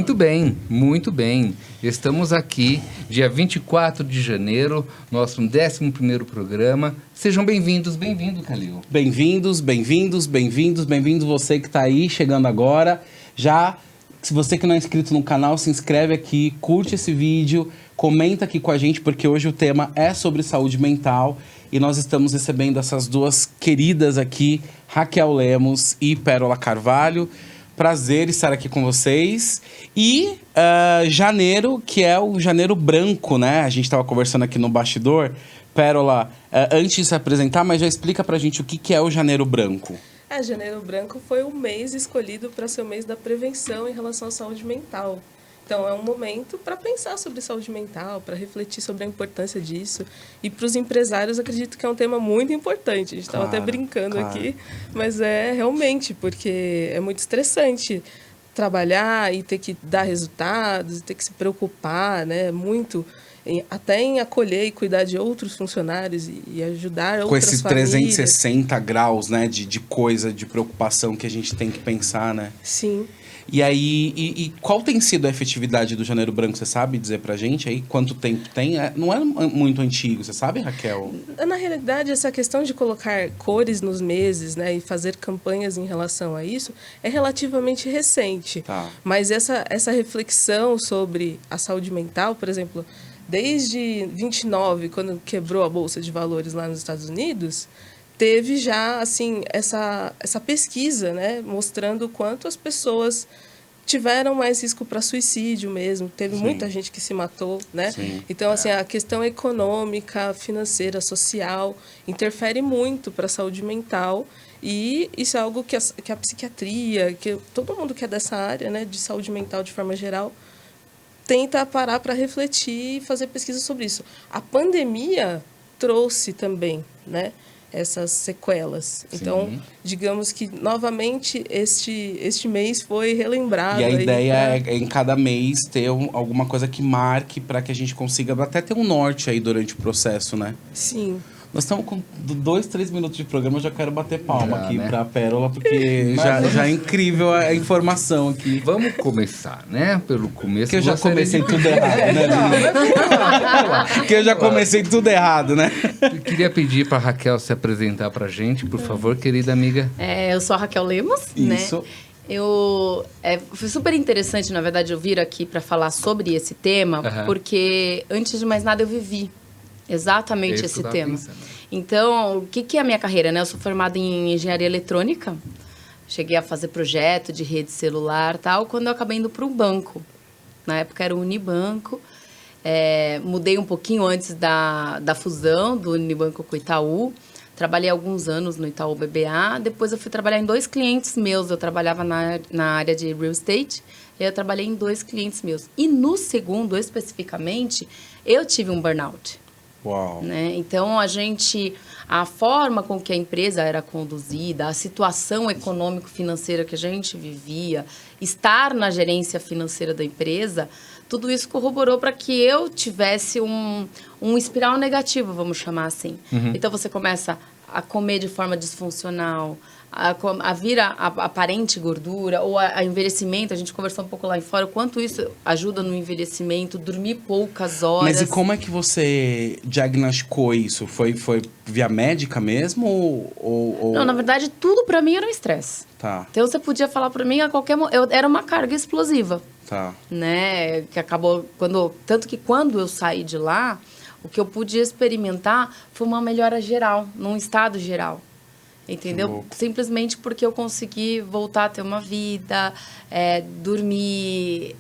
Muito bem, muito bem. Estamos aqui, dia 24 de janeiro, nosso 11º programa. Sejam bem-vindos, bem-vindo, Calil. Bem-vindos você que está aí, chegando agora. Já, se você que não é inscrito no canal, se inscreve aqui, curte esse vídeo, comenta aqui com a gente, porque hoje o tema é sobre saúde mental. E nós estamos recebendo essas duas queridas aqui, Raquel Lemos e Pérola Carvalho. Prazer estar aqui com vocês. E janeiro, que é o janeiro branco, né? A gente estava conversando aqui no bastidor. Pérola, antes de se apresentar, mas já explica pra gente o que é o janeiro branco. Janeiro branco foi o mês escolhido para ser o mês da prevenção em relação à saúde mental. Então, é um momento para pensar sobre saúde mental, para refletir sobre a importância disso. E para os empresários, acredito que é um tema muito importante. A gente estava até brincando aqui, mas é realmente, porque é muito estressante trabalhar e ter que dar resultados, e ter que se preocupar, né, muito, até em acolher e cuidar de outros funcionários e ajudar outras famílias. Com esses 360 graus, né, de coisa, de preocupação que a gente tem que pensar, né? Sim. E aí, e qual tem sido a efetividade do Janeiro Branco? Você sabe dizer pra gente aí quanto tempo tem? Não é muito antigo, você sabe, Raquel? Na realidade, essa questão de colocar cores nos meses, né, e fazer campanhas em relação a isso, é relativamente recente. Tá. Mas essa reflexão sobre a saúde mental, por exemplo, desde 29, quando quebrou a Bolsa de Valores lá nos Estados Unidos, teve já, assim, essa pesquisa, né, mostrando o quanto as pessoas tiveram mais risco para suicídio mesmo. Teve muita gente que se matou, né? Sim. Então, assim, a questão econômica, financeira, social, interfere muito para a saúde mental. E isso é algo que a psiquiatria, que todo mundo que é dessa área, né, de saúde mental de forma geral, tenta parar para refletir e fazer pesquisa sobre isso. A pandemia trouxe também, né, essas sequelas. Sim. Então, digamos que, novamente, este mês foi relembrado. E a ideia é em cada mês ter alguma coisa que marque para que a gente consiga até ter um norte aí durante o processo, né? Sim. Nós estamos com 2, 3 minutos de programa, eu já quero bater palma aqui, né? Pra Pérola, porque já é incrível a informação aqui. Vamos começar, né? Pelo começo. Porque eu já comecei tudo errado, né? Porque eu já comecei tudo errado, né? Eu queria pedir para Raquel se apresentar pra gente, por favor, querida amiga. Eu sou a Raquel Lemos, Isso. né? Foi super interessante, na verdade, eu vir aqui para falar sobre esse tema, porque, antes de mais nada, eu vivi exatamente esse tema. Então, o que é a minha carreira, né? Eu sou formada em engenharia eletrônica, cheguei a fazer projeto de rede celular e tal, quando eu acabei indo para um banco. Na época era o Unibanco. Mudei um pouquinho antes da fusão do Unibanco com o Itaú. Trabalhei alguns anos no Itaú BBA. Depois eu fui trabalhar em 2 clientes meus. Eu trabalhava na área de real estate. E eu trabalhei em 2 clientes meus. E no segundo, especificamente, eu tive um burnout. Uau. Né? Então, a forma com que a empresa era conduzida, a situação econômico-financeira que a gente vivia, estar na gerência financeira da empresa, tudo isso corroborou para que eu tivesse um espiral negativo, vamos chamar assim. Então, você começa a comer de forma disfuncional, a vir a aparente gordura ou a envelhecimento. A gente conversou um pouco lá em fora, o quanto isso ajuda no envelhecimento, dormir poucas horas. Mas e como é que você diagnosticou isso? Foi via médica mesmo? Ou... Não, na verdade, tudo pra mim era um estresse. Tá. Então, você podia falar pra mim a qualquer momento. Era uma carga explosiva. Tá. Né? Que acabou... Tanto que quando eu saí de lá, o que eu pude experimentar foi uma melhora geral, num estado geral. Entendeu? Simplesmente porque eu consegui voltar a ter uma vida, dormir.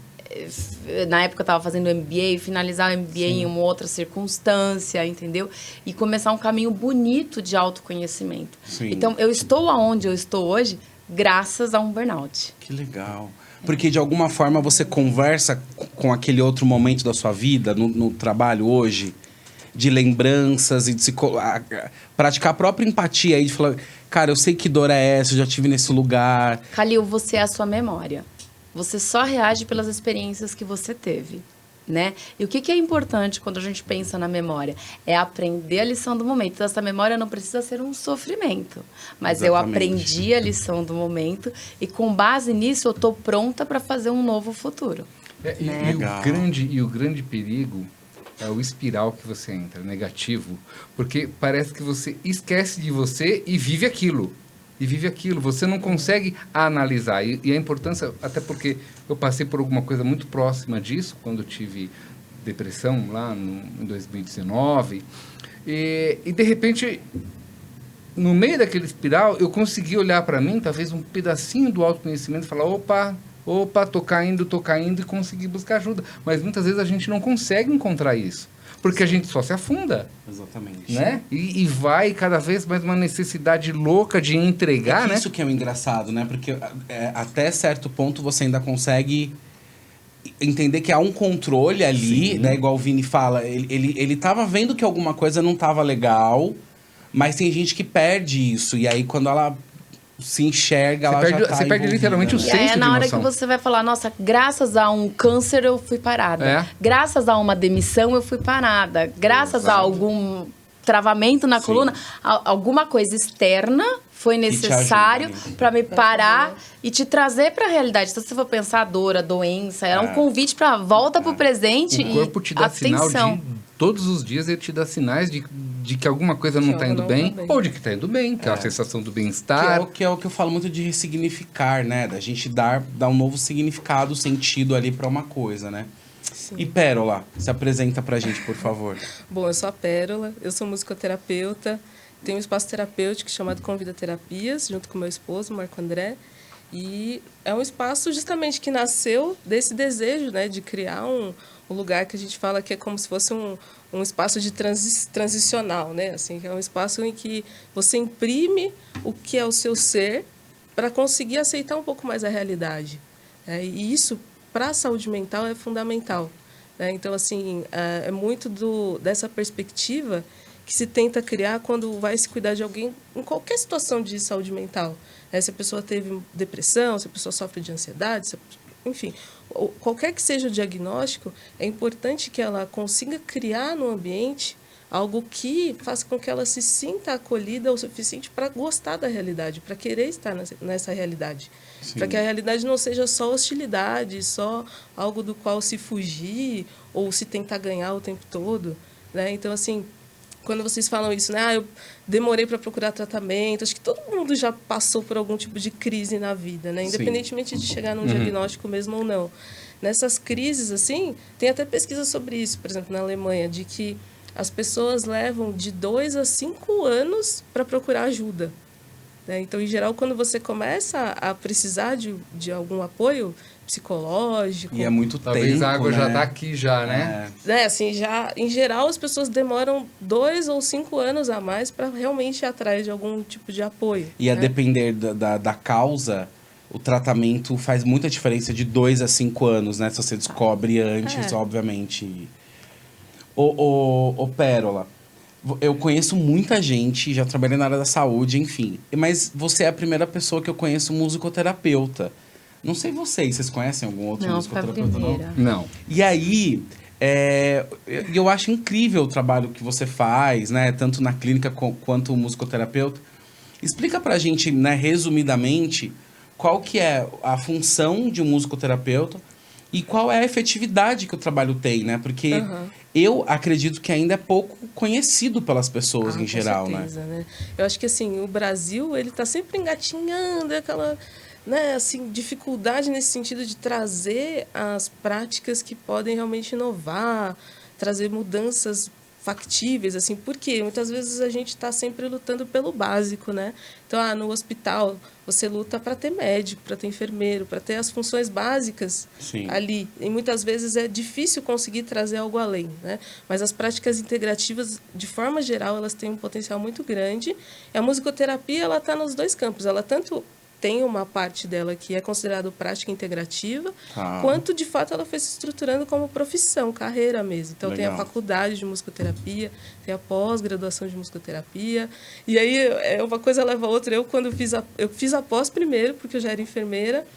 Na época eu estava fazendo MBA, finalizar o MBA em uma outra circunstância, entendeu? E começar um caminho bonito de autoconhecimento. Sim. Então, eu estou aonde eu estou hoje graças a um burnout. Que legal. Porque, de alguma forma, você conversa com aquele outro momento da sua vida, no trabalho hoje, de lembranças e de se praticar a própria empatia aí, de falar, cara, eu sei que dor é essa, eu já estive nesse lugar. Calil, você é a sua memória. Você só reage pelas experiências que você teve, né? E o que é importante quando a gente pensa na memória? É aprender a lição do momento. Então, essa memória não precisa ser um sofrimento, mas eu aprendi a lição do momento e com base nisso eu estou pronta para fazer um novo futuro. E o grande perigo é o espiral que você entra, negativo, porque parece que você esquece de você e vive aquilo. Você não consegue analisar. E a importância, até porque eu passei por alguma coisa muito próxima disso, quando eu tive depressão lá em 2019. E de repente, no meio daquele espiral, eu consegui olhar para mim, talvez um pedacinho do autoconhecimento, e falar, opa, tô caindo, e conseguir buscar ajuda. Mas muitas vezes a gente não consegue encontrar isso. Porque a gente só se afunda. Exatamente. Né? E vai cada vez mais uma necessidade louca de entregar, né? Isso que é o engraçado, né? Porque até certo ponto você ainda consegue entender que há um controle ali, né? Igual o Vini fala, ele tava vendo que alguma coisa não tava legal, mas tem gente que perde isso. E aí quando ela se enxerga, você perde literalmente o senso de emoção. E aí é na hora que você vai falar, nossa, graças a um câncer eu fui parada. Graças a uma demissão eu fui parada. Graças a algum travamento na coluna, alguma coisa externa foi necessário para me parar e te trazer para a realidade. Então, se você for pensar a dor, a doença, era um convite para volta para o presente. O corpo te dá sinal de... Todos os dias ele te dá sinais de que alguma coisa não está indo bem, ou de que está indo bem, que é a sensação do bem-estar. Que é o que eu falo muito de ressignificar, né? Da gente dar um novo significado, sentido ali para uma coisa, né? Sim. E Pérola, se apresenta pra gente, por favor. Bom, eu sou a Pérola, eu sou musicoterapeuta, tenho um espaço terapêutico chamado Convida Terapias, junto com meu esposo, Marco André. E é um espaço justamente que nasceu desse desejo, né, de criar um lugar que a gente fala que é como se fosse um espaço de transicional, né? Assim, que é um espaço em que você imprime o que é o seu ser para conseguir aceitar um pouco mais a realidade. E isso, para a saúde mental, é fundamental. Então, assim, é muito dessa perspectiva que se tenta criar quando vai se cuidar de alguém em qualquer situação de saúde mental. Se a pessoa teve depressão, se a pessoa sofre de ansiedade, enfim, qualquer que seja o diagnóstico, é importante que ela consiga criar no ambiente algo que faça com que ela se sinta acolhida o suficiente para gostar da realidade, para querer estar nessa realidade. Para que a realidade não seja só hostilidade, só algo do qual se fugir ou se tentar ganhar o tempo todo, né? Então, assim, quando vocês falam isso, né? Eu demorei para procurar tratamento. Acho que todo mundo já passou por algum tipo de crise na vida, né? Independentemente de chegar num diagnóstico mesmo ou não. Nessas crises, assim, tem até pesquisa sobre isso, por exemplo, na Alemanha, de que as pessoas levam de 2 a 5 anos para procurar ajuda. Então, em geral, quando você começa a precisar de algum apoio psicológico... E é muito talvez tempo, a água né? já tá aqui já, né? Assim, já, em geral, as pessoas demoram 2 ou 5 anos a mais para realmente ir atrás de algum tipo de apoio. E a depender da causa, o tratamento faz muita diferença de 2 a 5 anos, né? Se você descobre antes, obviamente. Ô, Pérola, eu conheço muita gente, já trabalhei na área da saúde, enfim. Mas você é a primeira pessoa que eu conheço musicoterapeuta. Não sei vocês conhecem algum outro musicoterapeuta? Não. E aí, eu acho incrível o trabalho que você faz, né? Tanto na clínica quanto musicoterapeuta. Explica pra gente, né, resumidamente, qual que é a função de um musicoterapeuta e qual é a efetividade que o trabalho tem, né? Porque eu acredito que ainda é pouco conhecido pelas pessoas em geral, com certeza, né? Eu acho que, assim, o Brasil, ele tá sempre engatinhando, aquela... né, assim, dificuldade nesse sentido de trazer as práticas que podem realmente inovar, trazer mudanças factíveis, assim, porque muitas vezes a gente está sempre lutando pelo básico, né? Então, no hospital, você luta para ter médico, para ter enfermeiro, para ter as funções básicas ali. E muitas vezes é difícil conseguir trazer algo além, né? Mas as práticas integrativas, de forma geral, elas têm um potencial muito grande. E a musicoterapia, ela está nos dois campos. Ela tanto tem uma parte dela que é considerada prática integrativa, quanto, de fato, ela foi se estruturando como profissão, carreira mesmo. Então, tem a faculdade de musicoterapia, tem a pós-graduação de musicoterapia. E aí, uma coisa leva a outra. Eu fiz a pós primeiro, porque eu já era enfermeira.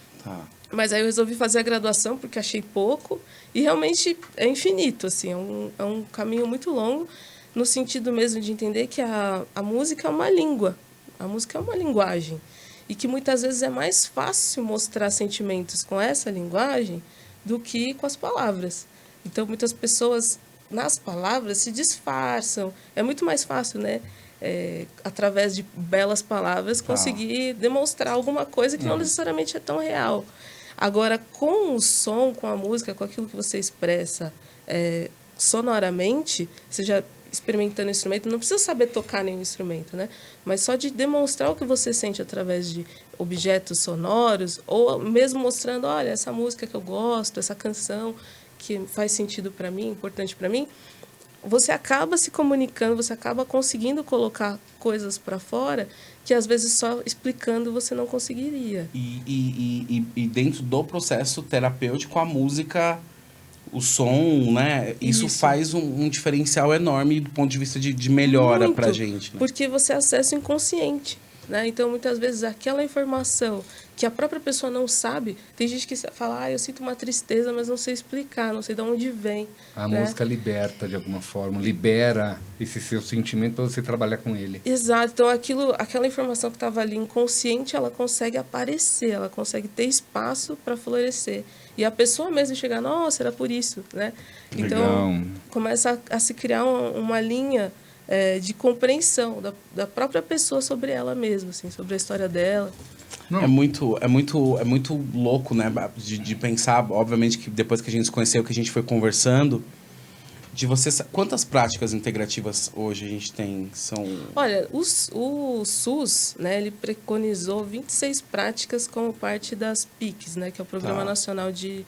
Mas aí eu resolvi fazer a graduação porque achei pouco e realmente é infinito, assim, é um caminho muito longo no sentido mesmo de entender que a música é uma língua, a música é uma linguagem e que muitas vezes é mais fácil mostrar sentimentos com essa linguagem do que com as palavras. Então, muitas pessoas, nas palavras, se disfarçam. É muito mais fácil, né? Através de belas palavras, conseguir demonstrar alguma coisa que não necessariamente é tão real. Agora, com o som, com a música, com aquilo que você expressa sonoramente, seja experimentando o instrumento, não precisa saber tocar nenhum instrumento, né? Mas só de demonstrar o que você sente através de objetos sonoros, ou mesmo mostrando, olha, essa música que eu gosto, essa canção que faz sentido para mim, importante para mim, você acaba se comunicando, você acaba conseguindo colocar coisas para fora que às vezes só explicando você não conseguiria. E dentro do processo terapêutico, a música, o som, né? Isso faz um diferencial enorme do ponto de vista de melhora pra gente. Né? Porque você acessa o inconsciente. Né? Então, muitas vezes, aquela informação que a própria pessoa não sabe, tem gente que fala, eu sinto uma tristeza, mas não sei explicar, não sei de onde vem. A música liberta, de alguma forma, libera esse seu sentimento para você trabalhar com ele. Exato. Então, aquela informação que estava ali inconsciente, ela consegue aparecer, ela consegue ter espaço para florescer. E a pessoa mesmo chegar, nossa, era por isso, né? Legal. Então, começa a se criar uma linha de compreensão da própria pessoa sobre ela mesma, assim, sobre a história dela. Não. É muito louco, né? De pensar, obviamente, que depois que a gente se conheceu, que a gente foi conversando, de você... Quantas práticas integrativas hoje a gente tem? Olha, o SUS, né, ele preconizou 26 práticas como parte das PICs, né, que é o Programa Nacional de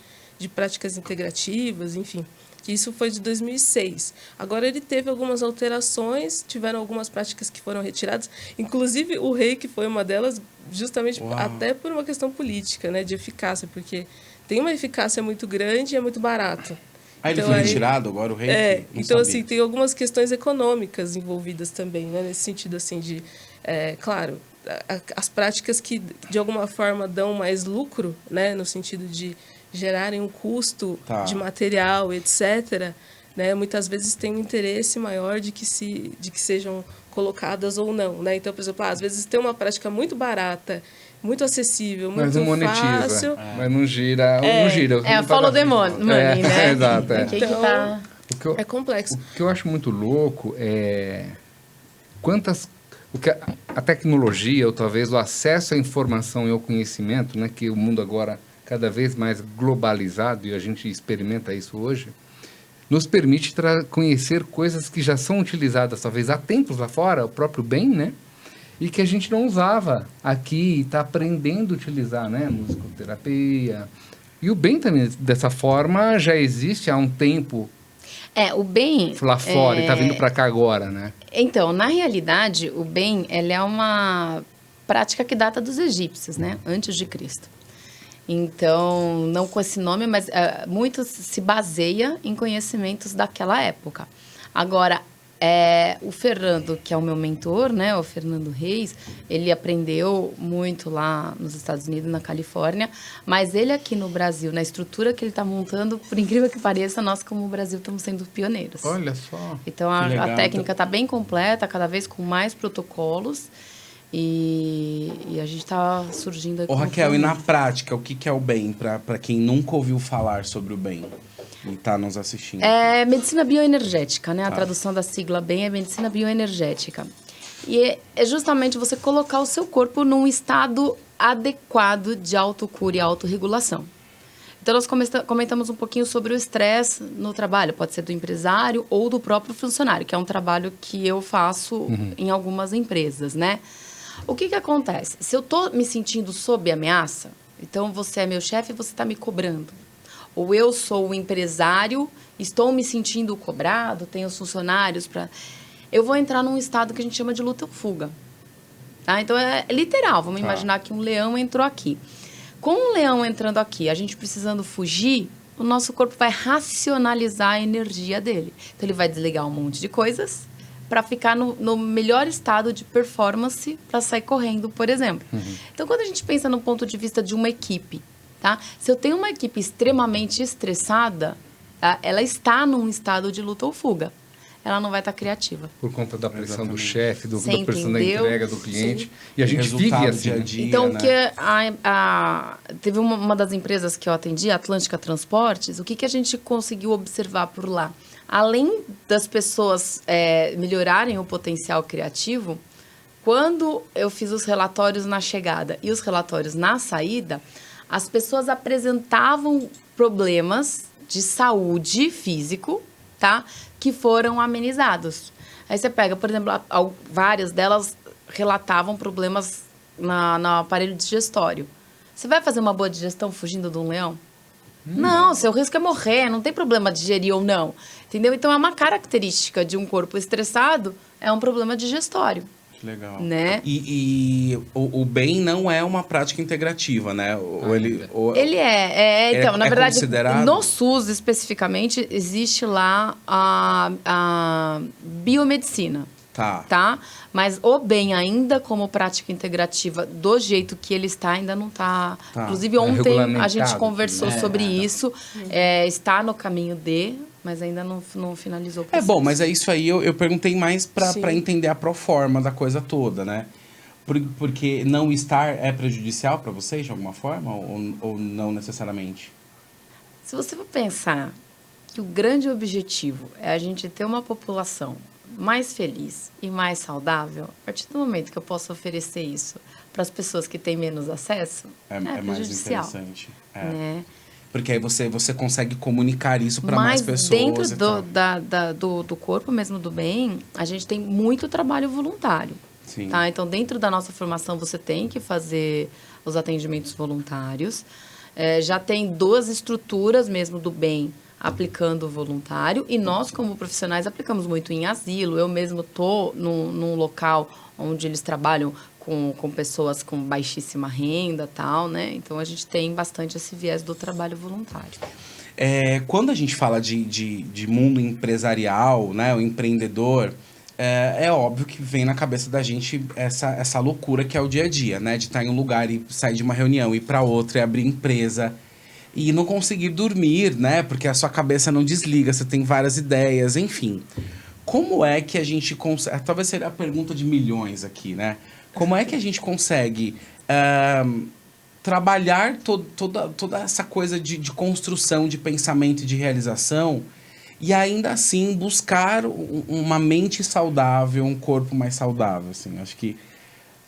Práticas Integrativas, enfim. Isso foi de 2006. Agora ele teve algumas alterações, tiveram algumas práticas que foram retiradas, inclusive o reiki foi uma delas, justamente até por uma questão política, né, de eficácia, porque tem uma eficácia muito grande e é muito barato. Ele foi retirado agora, o reiki? Então, assim, tem algumas questões econômicas envolvidas também, né, nesse sentido, assim, de... claro, as práticas que, de alguma forma, dão mais lucro, né, no sentido de gerarem um custo de material, etc., né, muitas vezes tem um interesse maior de que sejam colocadas ou não. Né? Então, por exemplo, às vezes tem uma prática muito barata, muito acessível, muito fácil. Mas não monetiza, mas não gira. Não gira. Follow the money, né? Exato. Então, é complexo. O que eu acho muito louco é a tecnologia, ou talvez o acesso à informação e ao conhecimento, né, que o mundo agora cada vez mais globalizado, e a gente experimenta isso hoje, nos permite conhecer coisas que já são utilizadas, talvez, há tempos lá fora, o próprio bem, né? E que a gente não usava aqui, e está aprendendo a utilizar, né? Musicoterapia. E o bem também, dessa forma, já existe há um tempo. O bem... Lá fora, e está vindo para cá agora, né? Então, na realidade, o bem, ele é uma prática que data dos egípcios, né? Antes de Cristo. Então, não com esse nome, mas muito se baseia em conhecimentos daquela época. Agora, o Fernando, que é o meu mentor, né, o Fernando Reis, ele aprendeu muito lá nos Estados Unidos, na Califórnia, mas ele aqui no Brasil, na estrutura que ele está montando, por incrível que pareça, nós como Brasil estamos sendo pioneiros. Olha só. Então, a técnica está bem completa, cada vez com mais protocolos. E a gente está surgindo aqui. Raquel, e na prática, o que é o bem, para quem nunca ouviu falar sobre o bem e está nos assistindo? É medicina bioenergética, né? A tradução da sigla bem é medicina bioenergética. E é justamente você colocar o seu corpo num estado adequado de autocura e autorregulação. Então, nós comentamos um pouquinho sobre o estresse no trabalho. Pode ser do empresário ou do próprio funcionário, que é um trabalho que eu faço em algumas empresas, né? O que acontece? Se eu estou me sentindo sob ameaça, então você é meu chefe e você está me cobrando. Ou eu sou o empresário, estou me sentindo cobrado, tenho os funcionários para... Eu vou entrar num estado que a gente chama de luta ou fuga. Tá? Então, é literal. Vamos imaginar que um leão entrou aqui. Com um leão entrando aqui, a gente precisando fugir, o nosso corpo vai racionalizar a energia dele. Então, ele vai desligar um monte de coisas para ficar no melhor estado de performance para sair correndo, por exemplo. Então, quando a gente pensa no ponto de vista de uma equipe, tá? Se eu tenho uma equipe extremamente estressada, tá? Ela está num estado de luta ou fuga. Ela não vai estar criativa. Por conta da pressão Exatamente. do chefe, da Você pressão da entendeu? entrega do cliente. Sim. E a gente vive Resultado assim. dia a Né? dia, Então, né? o que teve uma das empresas que eu atendi, a Atlântica Transportes, o que a gente conseguiu observar por lá? Além das pessoas melhorarem o potencial criativo, quando eu fiz os relatórios na chegada e os relatórios na saída, as pessoas apresentavam problemas de saúde físico, tá? Que foram amenizados. Aí você pega, por exemplo, várias delas relatavam problemas no aparelho digestório. Você vai fazer uma boa digestão fugindo de um leão? Não, seu risco é morrer, não tem problema digerir ou não. Entendeu? Então, é uma característica de um corpo estressado, é um problema digestório. Que legal. Né? E o BEM não é uma prática integrativa, né? Ele então, na verdade, considerado? no SUS especificamente, existe lá a biomedicina. Tá? Mas o BEM ainda como prática integrativa, do jeito que ele está, ainda não está. Tá. Inclusive, ontem a gente conversou né? sobre isso. Está no caminho mas ainda não finalizou o É processo. bom, mas é isso aí. Eu perguntei mais para entender a proforma da coisa toda, né? Porque não estar é prejudicial para vocês de alguma forma ou não necessariamente? Se você for pensar que o grande objetivo é a gente ter uma população mais feliz e mais saudável, a partir do momento que eu posso oferecer isso para as pessoas que têm menos acesso, é mais interessante. Né? Porque aí você consegue comunicar isso para mais pessoas. Mas dentro do corpo mesmo do bem, a gente tem muito trabalho voluntário. Sim. Tá? Então, dentro da nossa formação, você tem que fazer os atendimentos voluntários. Já tem 2 estruturas mesmo do bem aplicando o voluntário. E nós, como profissionais, aplicamos muito em asilo. Eu mesmo estou num local onde eles trabalham com pessoas com baixíssima renda, tal, né? Então, a gente tem bastante esse viés do trabalho voluntário. Quando a gente fala de mundo empresarial, né, o empreendedor, é óbvio que vem na cabeça da gente essa loucura que é o dia a dia, né? De estar em um lugar e sair de uma reunião, ir para outra e abrir empresa e não conseguir dormir, né? Porque a sua cabeça não desliga, você tem várias ideias, enfim. Como é que a gente consegue... Talvez seja a pergunta de milhões aqui, né? Como é que a gente consegue trabalhar toda essa coisa de construção, de pensamento e de realização e ainda assim buscar uma mente saudável, um corpo mais saudável, assim? Acho que...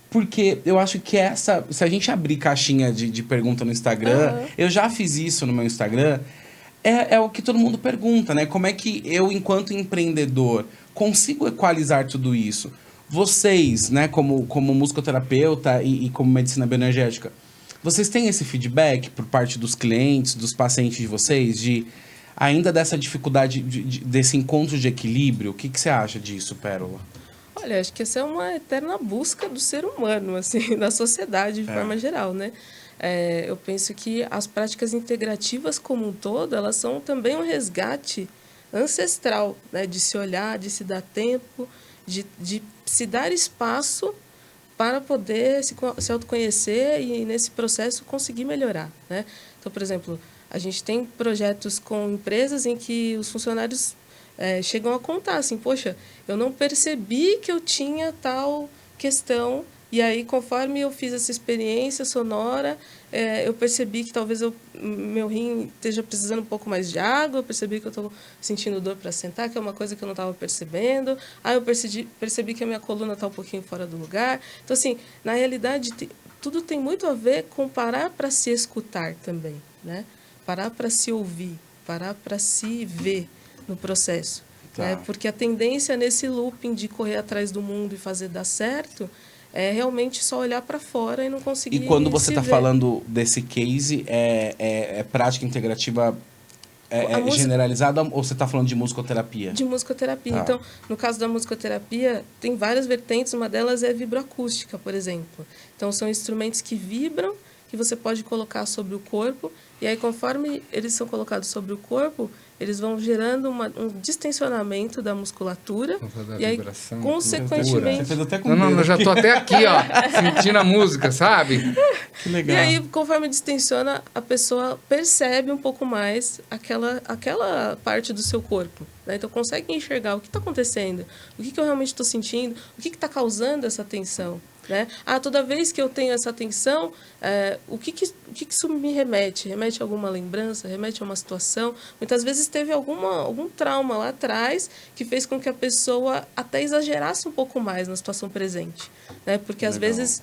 Porque eu acho que se a gente abrir caixinha de pergunta no Instagram, eu já fiz isso no meu Instagram, é o que todo mundo pergunta, né? Como é que eu, enquanto empreendedor, consigo equalizar tudo isso? Vocês, né, como musicoterapeuta e como medicina bioenergética, vocês têm esse feedback por parte dos clientes, dos pacientes de vocês, ainda dessa dificuldade, desse encontro de equilíbrio? O que você acha disso, Pérola? Olha, acho que essa é uma eterna busca do ser humano, assim, da sociedade de forma geral, né? Eu penso que as práticas integrativas como um todo, elas são também um resgate ancestral, né? De se olhar, de se dar tempo, de se dar espaço para poder se autoconhecer e, nesse processo, conseguir melhorar, né? Então, por exemplo, a gente tem projetos com empresas em que os funcionários chegam a contar assim, poxa, eu não percebi que eu tinha tal questão, e aí, conforme eu fiz essa experiência sonora, eu percebi que talvez meu rim esteja precisando um pouco mais de água, eu percebi que eu estou sentindo dor para sentar, que é uma coisa que eu não estava percebendo, eu percebi que a minha coluna está um pouquinho fora do lugar. Então, assim, na realidade, tudo tem muito a ver com parar para se escutar também, né? Parar para se ouvir, parar para se ver no processo. Tá. Né? Porque a tendência nesse looping de correr atrás do mundo e fazer dar certo é realmente só olhar para fora e não conseguir. E quando você está ver. falando desse case, é prática integrativa generalizada ou você está falando de musicoterapia? De musicoterapia. Tá. Então, no caso da musicoterapia, tem várias vertentes, uma delas é vibroacústica, por exemplo. Então, são instrumentos que vibram, que você pode colocar sobre o corpo, e aí, conforme eles são colocados sobre o corpo, eles vão gerando um distensionamento da musculatura, e aí, consequentemente... Você fez até com Não, eu já tô até aqui, ó, sentindo a música, sabe? Que legal. E aí, conforme distensiona, a pessoa percebe um pouco mais aquela parte do seu corpo. Né? Então, consegue enxergar o que está acontecendo, o que eu realmente estou sentindo, o que está causando essa tensão. Né? Toda vez que eu tenho essa tensão, o que isso me remete? Remete a alguma lembrança? Remete a uma situação? Muitas vezes teve algum trauma lá atrás que fez com que a pessoa até exagerasse um pouco mais na situação presente. Né? Porque, às vezes,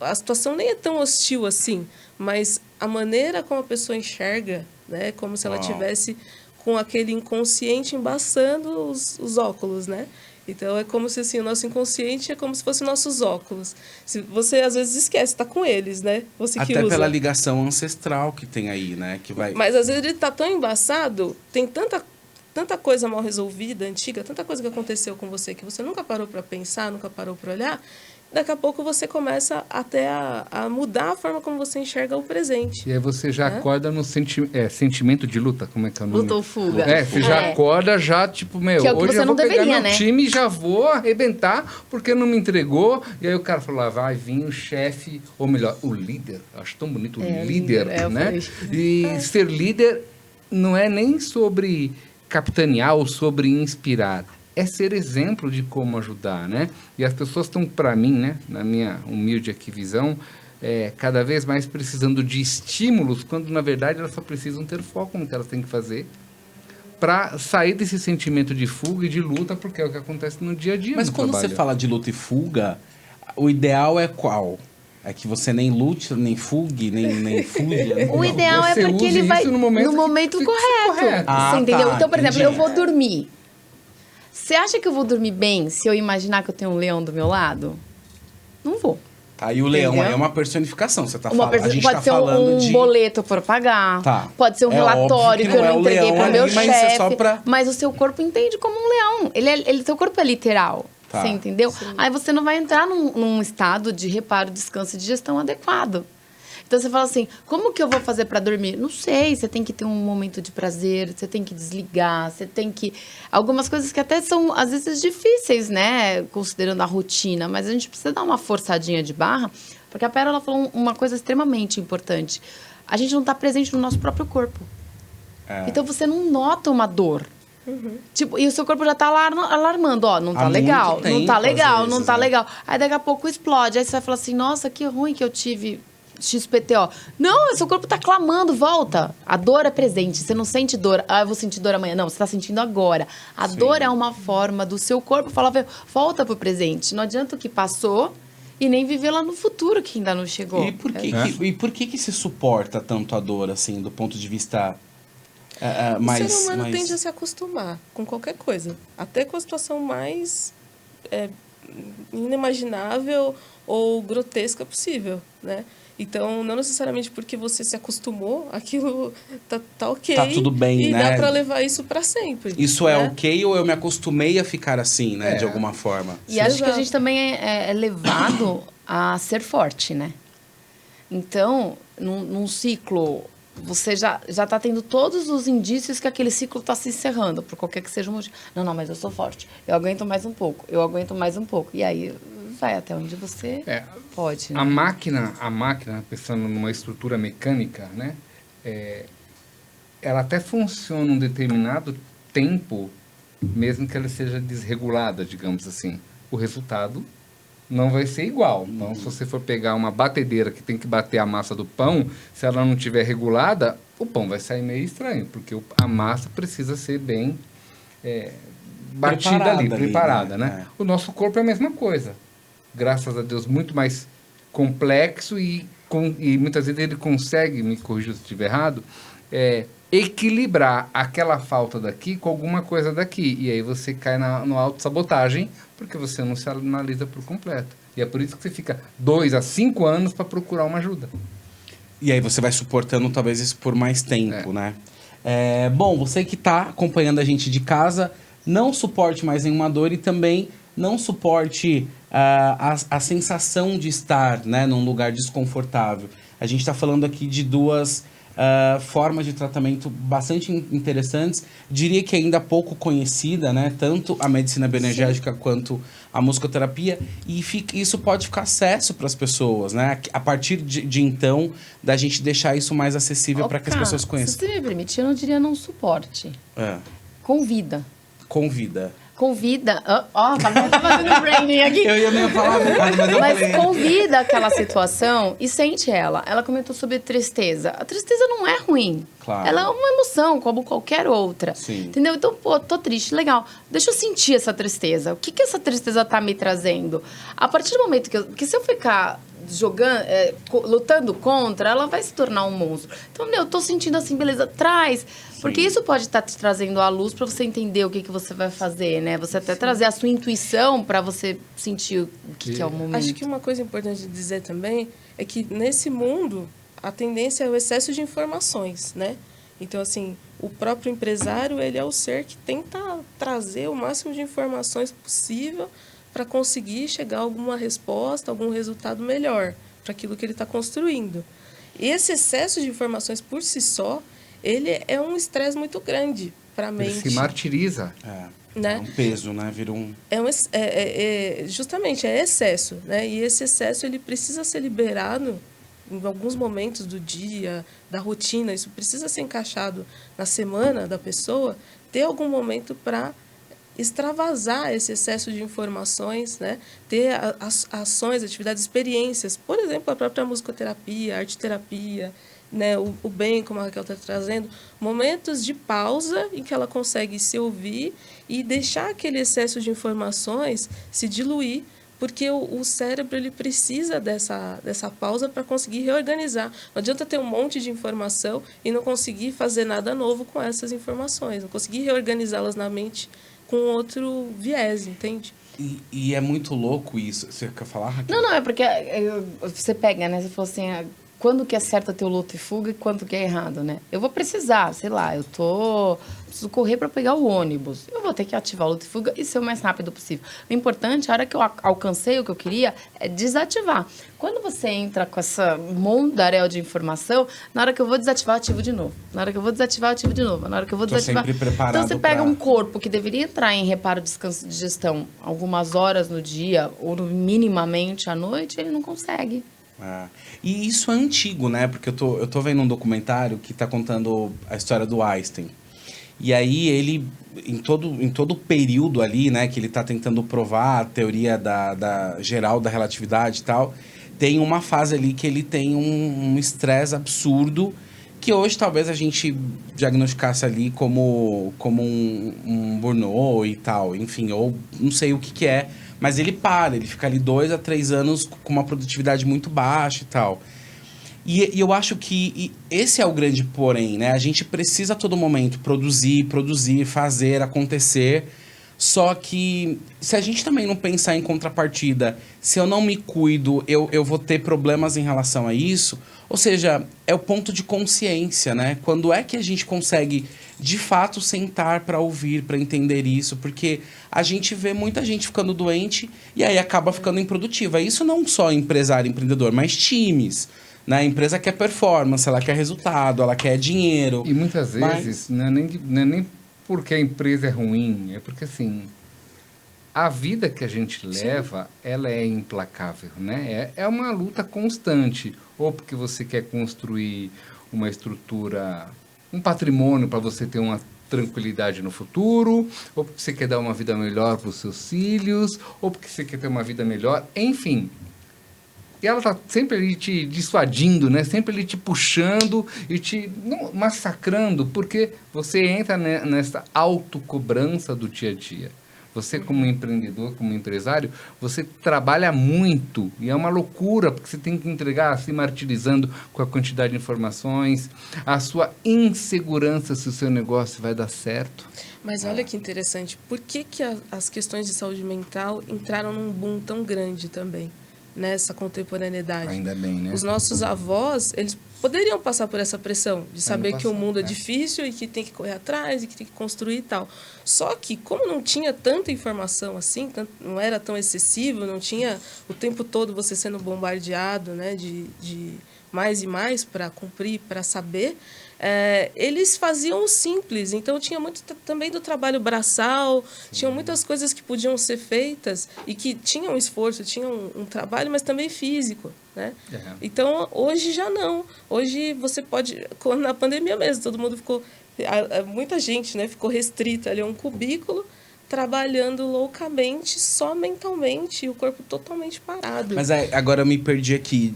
a situação nem é tão hostil assim, mas a maneira como a pessoa enxerga, né? Como se ela tivesse com aquele inconsciente embaçando os óculos, né? Então, é como se assim, o nosso inconsciente é como se fossem nossos óculos. Se você, às vezes, esquece, está com eles, né? Você que até usa. Pela ligação ancestral que tem aí, né? Que vai... Mas, às vezes, ele está tão embaçado, tem tanta coisa mal resolvida, antiga, tanta coisa que aconteceu com você que você nunca parou para pensar, nunca parou para olhar. Daqui a pouco você começa até a mudar a forma como você enxerga o presente. E aí você já acorda no sentimento de luta, como é que é o nome? Luta ou fuga. Você já acorda, já tipo, meu, que é o que hoje você eu vou não pegar deveria, meu né? time e já vou arrebentar porque não me entregou. E aí o cara falou, vai vir o chefe, ou melhor, o líder. Acho tão bonito, o líder, né? E ser líder não é nem sobre capitanear ou sobre inspirar. É ser exemplo de como ajudar, né? E as pessoas estão, para mim, né, na minha humilde aqui visão, cada vez mais precisando de estímulos, quando, na verdade, elas só precisam ter foco no que elas têm que fazer para sair desse sentimento de fuga e de luta, porque é o que acontece no dia a dia. Mas quando você fala de luta e fuga, o ideal é qual? É que você nem lute, nem fugue, nem fuja? O ideal é porque ele vai no momento correto. Você entendeu? Então, por exemplo, eu vou dormir. Você acha que eu vou dormir bem se eu imaginar que eu tenho um leão do meu lado? Não vou. Tá, e o leão aí é uma personificação, você tá falando. A gente pode tá ser falando um boleto para pagar, tá. Pode ser um relatório que eu não entreguei para o meu chefe. Pra... Mas o seu corpo entende como um leão. Seu corpo é literal. Tá. Você entendeu? Sim. Aí você não vai entrar num estado de reparo, descanso e digestão adequado. Então, você fala assim, como que eu vou fazer para dormir? Não sei, você tem que ter um momento de prazer, você tem que desligar, você tem que... Algumas coisas que até são, às vezes, difíceis, né? Considerando a rotina, mas a gente precisa dar uma forçadinha de barra, porque a Pérola falou uma coisa extremamente importante. A gente não está presente no nosso próprio corpo. Então, você não nota uma dor. Tipo, e o seu corpo já tá alarmando, não tá legal, não tá legal, não tá legal. Aí, daqui a pouco, explode. Aí, você vai falar assim, nossa, que ruim que eu tive... XPTO. Não, seu corpo tá clamando, volta. A dor é presente, você não sente dor. Eu vou sentir dor amanhã. Não, você tá sentindo agora. A dor é uma forma do seu corpo falar, volta pro presente. Não adianta o que passou e nem viver lá no futuro que ainda não chegou. E por que se suporta tanto a dor, assim, do ponto de vista mais... O ser humano tende a se acostumar com qualquer coisa. Até com a situação mais inimaginável ou grotesca possível, né? Então, não necessariamente porque você se acostumou, aquilo tá ok. Tá tudo bem, e né? dá pra levar isso pra sempre. Isso né? é ok ou eu me acostumei a ficar assim, né? De alguma forma. E acho que a gente também é levado a ser forte, né? Então, num ciclo, você já tá tendo todos os indícios que aquele ciclo tá se encerrando, por qualquer que seja o motivo. Não, mas eu sou forte. Eu aguento mais um pouco. E aí... vai até onde você pode. Né? A máquina, pensando numa estrutura mecânica, né? Ela até funciona um determinado tempo, mesmo que ela seja desregulada, digamos assim. O resultado não vai ser igual. Então, se você for pegar uma batedeira que tem que bater a massa do pão, se ela não estiver regulada, o pão vai sair meio estranho, porque a massa precisa ser bem batida preparada, né? O nosso corpo é a mesma coisa. Graças a Deus, muito mais complexo e muitas vezes ele consegue, me corrija se estiver errado, equilibrar aquela falta daqui com alguma coisa daqui. E aí você cai no autossabotagem, porque você não se analisa por completo. E é por isso que você fica 2 a 5 anos para procurar uma ajuda. E aí você vai suportando talvez isso por mais tempo, né? Bom, você que está acompanhando a gente de casa, não suporte mais nenhuma dor e também não suporte a sensação de estar, né, num lugar desconfortável. A gente está falando aqui de duas formas de tratamento bastante interessantes. Diria que ainda pouco conhecida, né? Tanto a medicina bioenergética quanto a musicoterapia. E isso pode ficar acesso para as pessoas, né? A partir de então, da gente deixar isso mais acessível para que as pessoas conheçam. Se você me permitir, eu não diria não suporte. Convida. Convida. Tá fazendo branding aqui. Eu nem ia falar nada, mas convida aquela situação e sente ela. Ela comentou sobre tristeza. A tristeza não é ruim. Claro. Ela é uma emoção, como qualquer outra. Sim. Entendeu? Então, tô triste, legal. Deixa eu sentir essa tristeza. O que essa tristeza tá me trazendo? A partir do momento que se eu ficar jogando, lutando contra, ela vai se tornar um monstro. Então, eu tô sentindo assim, beleza, traz. Porque isso pode estar te trazendo à luz para você entender o que você vai fazer, né? Você até trazer a sua intuição para você sentir o que é o momento. Acho que uma coisa importante de dizer também é que nesse mundo a tendência é o excesso de informações, né? Então, assim, o próprio empresário, ele é o ser que tenta trazer o máximo de informações possível para conseguir chegar a alguma resposta, algum resultado melhor para aquilo que ele está construindo. E esse excesso de informações por si só, ele é um estresse muito grande para a mente. Ele se martiriza. Né? É um peso, né? Vira um... Justamente, é excesso, né? E esse excesso, ele precisa ser liberado em alguns momentos do dia, da rotina. Isso precisa ser encaixado na semana da pessoa, ter algum momento para extravasar esse excesso de informações, né? Ter ações, atividades, experiências. Por exemplo, a própria musicoterapia, a arteterapia, né? O bem, como a Raquel está trazendo, momentos de pausa em que ela consegue se ouvir e deixar aquele excesso de informações se diluir, porque o cérebro ele precisa dessa pausa para conseguir reorganizar. Não adianta ter um monte de informação e não conseguir fazer nada novo com essas informações, não conseguir reorganizá-las na mente com outro viés, entende? E é muito louco isso. Você quer falar, Raquel? Não, é porque você pega, né? Você falou assim, quando que é certo ter o luta e fuga e quando que é errado, né? Eu vou precisar, sei lá, preciso correr para pegar o ônibus. Eu vou ter que ativar o luta e fuga e ser o mais rápido possível. O importante, a hora que eu alcancei o que eu queria, é desativar. Quando você entra com essa mundaréu de informação, na hora que eu vou desativar, eu ativo de novo. Na hora que eu vou desativar, eu ativo de novo. Na hora que eu vou desativar... sempre preparado. Então, você pega um corpo que deveria entrar em reparo, descanso e digestão algumas horas no dia, ou minimamente à noite, ele não consegue. E isso é antigo, né? Porque eu tô vendo um documentário que tá contando a história do Einstein. E aí ele, em todo o período ali, né, que ele tá tentando provar a teoria geral da relatividade e tal, tem uma fase ali que ele tem um estresse absurdo, que hoje talvez a gente diagnosticasse ali como um burnout e tal, enfim, ou não sei o que é. Mas ele fica ali 2 a 3 anos com uma produtividade muito baixa e tal. E eu acho que esse é o grande porém, né? A gente precisa a todo momento produzir, fazer, acontecer. Só que se a gente também não pensar em contrapartida, se eu não me cuido, eu vou ter problemas em relação a isso. Ou seja, é o ponto de consciência, né? Quando é que a gente consegue, de fato, sentar para ouvir, para entender isso? Porque a gente vê muita gente ficando doente e aí acaba ficando improdutiva. Isso não só empresário, empreendedor, mas times. Né? A empresa quer performance, ela quer resultado, ela quer dinheiro. E muitas vezes, não é nem porque a empresa é ruim, é porque, assim, a vida que a gente leva, ela é implacável, né? É uma luta constante. Ou porque você quer construir uma estrutura, um patrimônio para você ter uma tranquilidade no futuro, ou porque você quer dar uma vida melhor para os seus filhos, ou porque você quer ter uma vida melhor, enfim. E ela tá sempre ali te dissuadindo, né? Sempre ali te puxando e te massacrando, porque você entra nessa autocobrança do dia a dia. Você, como empreendedor, como empresário, você trabalha muito e é uma loucura, porque você tem que entregar se martirizando com a quantidade de informações, a sua insegurança se o seu negócio vai dar certo. Mas olha que interessante, por que as questões de saúde mental entraram num boom tão grande também? nessa contemporaneidade. Ainda bem, né? Os nossos avós, eles poderiam passar por essa pressão de saber que o mundo é difícil e que tem que correr atrás e que tem que construir e tal. Só que, como não tinha tanta informação assim, não era tão excessivo, não tinha o tempo todo você sendo bombardeado, né, de mais e mais para cumprir, para saber, eles faziam o simples. Então, tinha muito também do trabalho braçal, tinham muitas coisas que podiam ser feitas e que tinham esforço, tinham um trabalho, mas também físico, né? Então, hoje já não. Hoje você pode... Na pandemia mesmo, todo mundo ficou... Muita gente, né, ficou restrita ali a um cubículo, trabalhando loucamente, só mentalmente, e o corpo totalmente parado. Mas agora eu me perdi aqui.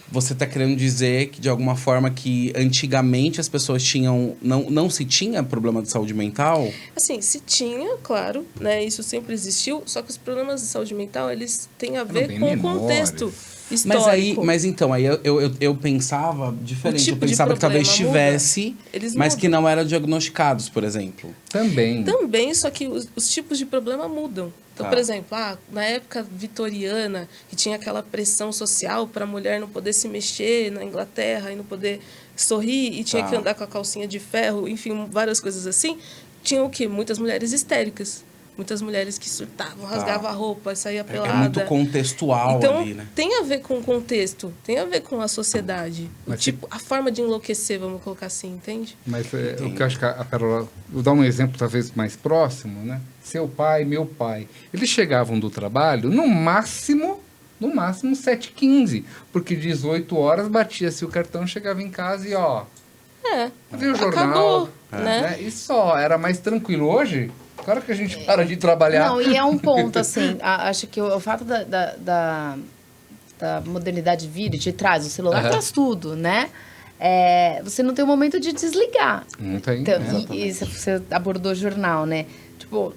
Você está querendo dizer que, de alguma forma, que antigamente as pessoas tinham... Não se tinha problema de saúde mental? Assim, se tinha, claro, né? Isso sempre existiu. Só que os problemas de saúde mental, eles têm a ver com o contexto histórico. Mas então, aí eu pensava diferente. Tipo eu pensava que talvez tivesse, mas mudam. que não eram diagnosticados, por exemplo. Também, só que os tipos de problema mudam. Então, por exemplo, na época vitoriana, que tinha aquela pressão social para a mulher não poder se mexer na Inglaterra e não poder sorrir e tinha que andar com a calcinha de ferro, enfim, várias coisas assim, tinha o quê? Muitas mulheres histéricas. Muitas mulheres que surtavam, rasgavam a roupa, saía pelada. É muito contextual então, ali, né? Tem a ver com o contexto, tem a ver com a sociedade. A forma de enlouquecer, vamos colocar assim, entende? Mas o que eu acho que a Carola... Vou dar um exemplo talvez mais próximo, né? Seu pai, meu pai. Eles chegavam do trabalho, no máximo 7h15. Porque 18 horas batia-se o cartão, chegava em casa e via o jornal. Acabou, né? E só, era mais tranquilo. Hoje... Claro que a gente para de trabalhar. Não, e é um ponto, assim, acho que o fato da modernidade vir e te traz, o celular traz tudo, né? Você não tem um momento de desligar. Não tem, então, e você abordou o jornal, né? Tipo,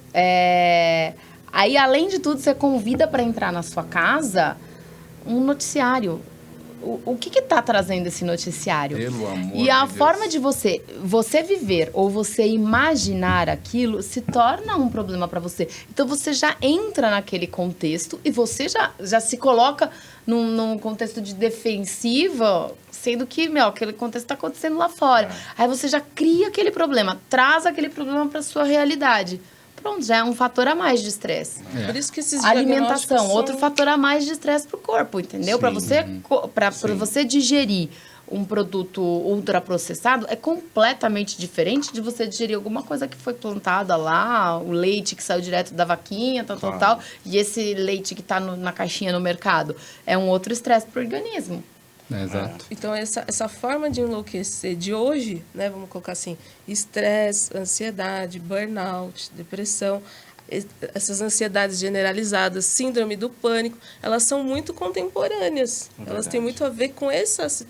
aí, além de tudo, você convida para entrar na sua casa um noticiário. O que está trazendo esse noticiário? Pelo amor e a de forma Deus. de você viver ou você imaginar aquilo se torna um problema para você. Então, você já entra naquele contexto e você já se coloca num contexto de defensiva, sendo que, aquele contexto está acontecendo lá fora. Aí você já cria aquele problema, traz aquele problema para sua realidade. Pronto, já é um fator a mais de estresse. Por isso que esses alimentação, outro fator a mais de estresse para o corpo, entendeu? Para você digerir um produto ultraprocessado, é completamente diferente de você digerir alguma coisa que foi plantada lá, o leite que saiu direto da vaquinha, tal, e esse leite que está na caixinha no mercado. É um outro estresse para o organismo. Exato. Então, essa forma de enlouquecer de hoje, né, vamos colocar assim, estresse, ansiedade, burnout, depressão, essas ansiedades generalizadas, síndrome do pânico, elas são muito contemporâneas. Elas têm muito a ver com essa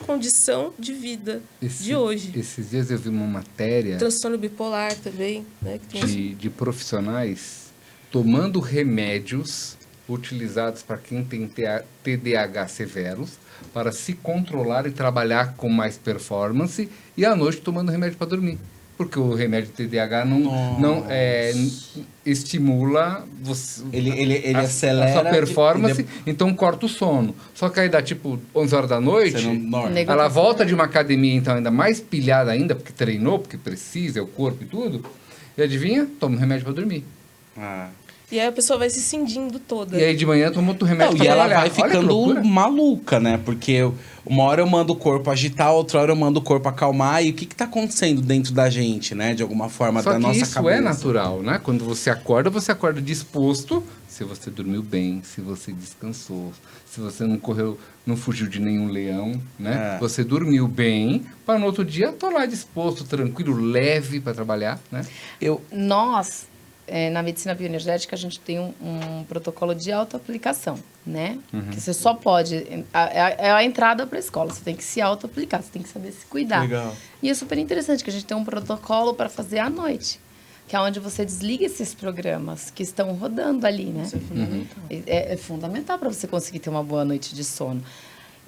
condição de vida de hoje. Esses dias eu vi uma matéria... Transtorno bipolar também, né? Que tem de profissionais tomando remédios utilizados para quem tem TDAH severos, para se controlar e trabalhar com mais performance, e à noite tomando remédio para dormir. Porque o remédio TDAH não estimula você, ele acelera a sua performance, então corta o sono. Só que aí dá tipo 11 horas da noite, ela volta de uma academia então ainda mais pilhada ainda, porque treinou, porque precisa, é o corpo e tudo. E adivinha? Toma um remédio para dormir. E aí a pessoa vai se cindindo toda. E aí de manhã toma outro remédio pra E ela trabalhar. vai ficando maluca, né? Porque uma hora eu mando o corpo agitar, outra hora eu mando o corpo acalmar. E o que tá acontecendo dentro da gente, né? De alguma forma, da nossa cabeça. Só que isso é natural, né? Quando você acorda disposto. Se você dormiu bem, se você descansou, se você não correu, não fugiu de nenhum leão, né? Você dormiu bem, para no outro dia tô lá disposto, tranquilo, leve para trabalhar, né? Nós... na medicina bioenergética, a gente tem um protocolo de autoaplicação, né? Que você só pode... É a entrada para a escola. Você tem que se autoaplicar, você tem que saber se cuidar. Legal. E é super interessante que a gente tem um protocolo para fazer à noite, que é onde você desliga esses programas que estão rodando ali, né? Isso é fundamental. É fundamental para você conseguir ter uma boa noite de sono.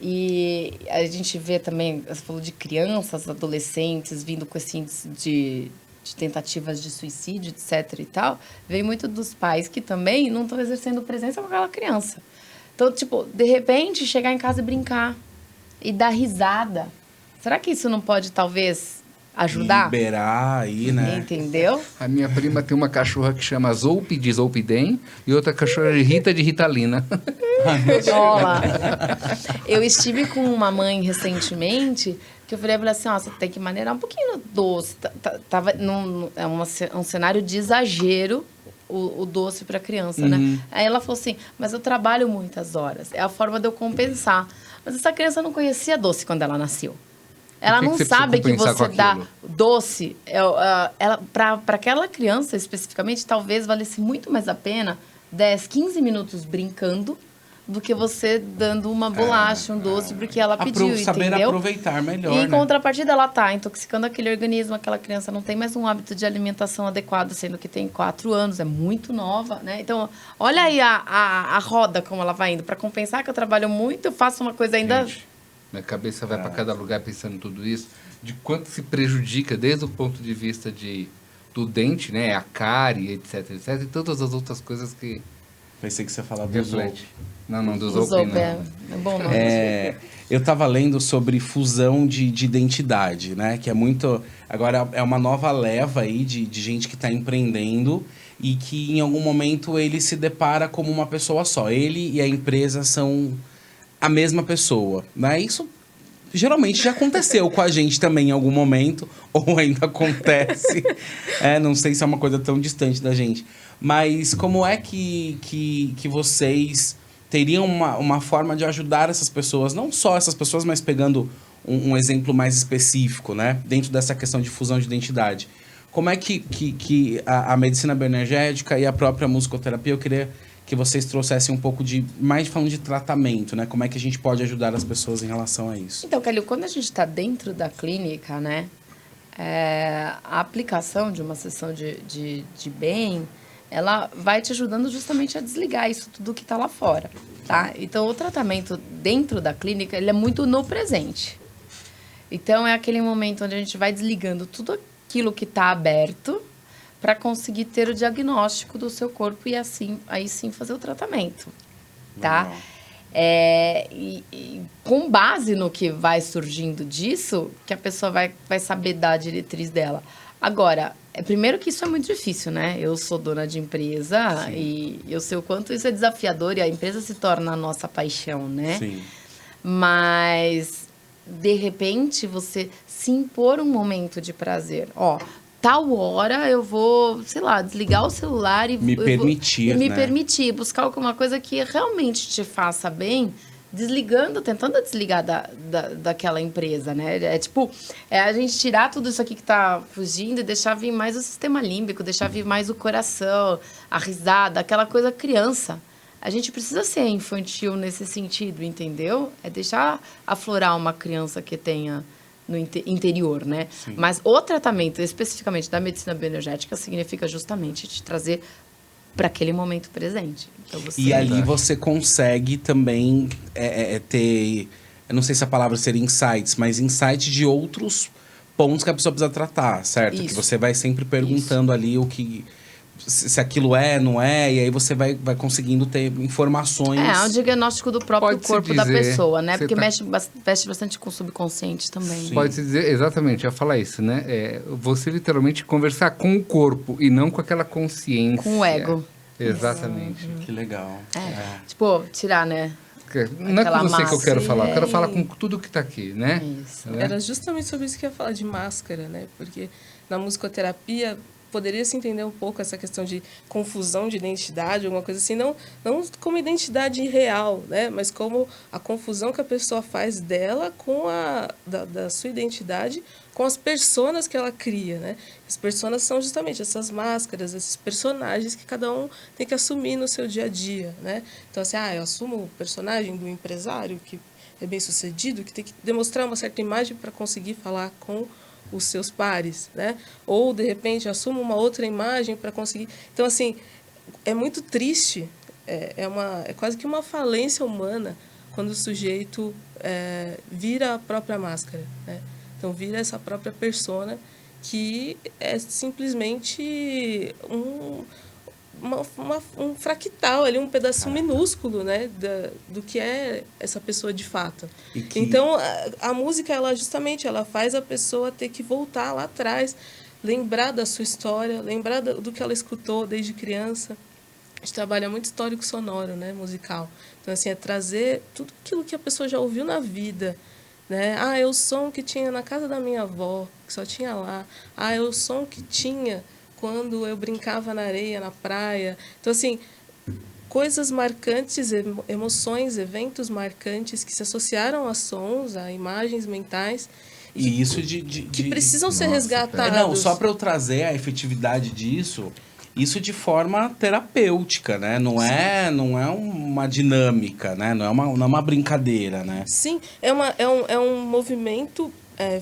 E a gente vê também, você falou de crianças, adolescentes, vindo com esse índice de tentativas de suicídio, etc. e tal, vem muito dos pais que também não estão exercendo presença com aquela criança. Então, tipo, de repente, chegar em casa e brincar. E dar risada. Será que isso não pode, talvez, ajudar? Liberar aí, né? Entendeu? A minha prima tem uma cachorra que chama Zolpe de Zolpidem e outra cachorra de Rita de Ritalina. Olá. Eu estive com uma mãe recentemente que eu falei assim, ó, você tem que maneirar um pouquinho doce. Tava é um cenário de exagero o doce para criança, né? Aí ela falou assim, mas eu trabalho muitas horas. É a forma de eu compensar. Mas essa criança não conhecia doce quando ela nasceu. Ela não sabe que você dá doce. Para aquela criança, especificamente, talvez valesse muito mais a pena 10, 15 minutos brincando do que você dando uma bolacha, um doce, porque ela pediu, saber entendeu? aproveitar melhor, E em né? contrapartida, ela tá intoxicando aquele organismo, aquela criança não tem mais um hábito de alimentação adequado, sendo que tem 4 anos, é muito nova, né? Então, olha aí a roda como ela vai indo. Para compensar que eu trabalho muito, eu faço uma coisa ainda... Gente, minha cabeça vai para cada lugar pensando em tudo isso, de quanto se prejudica desde o ponto de vista do dente, né? A cárie, etc, etc, e todas as outras coisas que... Pensei que você ia falar do Zolpe. Não, do Zolpe não. É bom nome. Eu estava lendo sobre fusão de identidade, né? Que é muito... Agora é uma nova leva aí de gente que está empreendendo e que em algum momento ele se depara como uma pessoa só. Ele e a empresa são a mesma pessoa, né? Isso geralmente já aconteceu com a gente também em algum momento, ou ainda acontece. Não sei se é uma coisa tão distante da gente. Mas como é que vocês teriam uma forma de ajudar essas pessoas, não só essas pessoas, mas pegando um exemplo mais específico, né? Dentro dessa questão de fusão de identidade. Como é que a medicina bioenergética e a própria musicoterapia, eu queria que vocês trouxessem um pouco mais falando de tratamento, né? Como é que a gente pode ajudar as pessoas em relação a isso? Então, Calil, quando a gente está dentro da clínica, né? A aplicação de uma sessão de bem, ela vai te ajudando justamente a desligar isso tudo que está lá fora, tá? Então, o tratamento dentro da clínica, ele é muito no presente. Então, é aquele momento onde a gente vai desligando tudo aquilo que está aberto para conseguir ter o diagnóstico do seu corpo e aí sim fazer o tratamento, tá? E com base no que vai surgindo disso, que a pessoa vai saber dar a diretriz dela. Agora, primeiro que isso é muito difícil, né? Eu sou dona de empresa e eu sei o quanto isso é desafiador e a empresa se torna a nossa paixão, né? Sim. Mas, de repente, você se impor um momento de prazer. Tal hora eu vou, sei lá, desligar o celular e... Me permitir, buscar alguma coisa que realmente te faça bem, tentando desligar daquela empresa, né? A gente tirar tudo isso aqui que tá fugindo e deixar vir mais o sistema límbico, deixar vir mais o coração, a risada, aquela coisa criança. A gente precisa ser infantil nesse sentido, entendeu? É deixar aflorar uma criança que tenha no interior, né? Sim. Mas o tratamento, especificamente da medicina bioenergética, significa justamente te trazer para aquele momento presente. Então, e ali você consegue também ter, eu não sei se a palavra seria insights, mas insights de outros pontos que a pessoa precisa tratar, certo? Isso. Que você vai sempre perguntando ali o que... se aquilo não é, e aí você vai conseguindo ter informações... É um diagnóstico do próprio corpo da pessoa, né? Porque mexe bastante com o subconsciente também. Sim. Pode-se dizer, exatamente, eu ia falar isso, né? Você literalmente conversar com o corpo e não com aquela consciência. Com o ego. Exatamente. Que legal. Tirar, né? Não é com você que eu quero falar, eu quero falar com tudo que está aqui, né? Isso. Era justamente sobre isso que eu ia falar, de máscara, né? Porque na musicoterapia poderia se entender um pouco essa questão de confusão de identidade, alguma coisa assim, não como identidade real, né? Mas como a confusão que a pessoa faz dela com da sua identidade com as personas que ela cria, né? As personas são justamente essas máscaras, esses personagens que cada um tem que assumir no seu dia a dia, né? Então, assim, eu assumo o personagem do empresário que é bem-sucedido, que tem que demonstrar uma certa imagem para conseguir falar com os seus pares, né? Ou, de repente, assumo uma outra imagem para conseguir... Então, assim, é muito triste, é quase que uma falência humana quando o sujeito vira a própria máscara, né? Então, vira essa própria persona que é simplesmente um fractal ali, um pedacinho minúsculo, né, do que é essa pessoa de fato. Então, a música, ela justamente, ela faz a pessoa ter que voltar lá atrás, lembrar da sua história, lembrar do que ela escutou desde criança. A gente trabalha muito histórico sonoro, né, musical. Então, assim, é trazer tudo aquilo que a pessoa já ouviu na vida, né? É o som que tinha na casa da minha avó, que só tinha lá. É o som que tinha quando eu brincava na areia, na praia. Então, assim, coisas marcantes, emoções, eventos marcantes que se associaram a sons, a imagens mentais. E isso que precisam ser resgatados. Não, só para eu trazer a efetividade disso, isso de forma terapêutica, né? Não é uma dinâmica, né? Não é uma brincadeira, né? Sim, é um movimento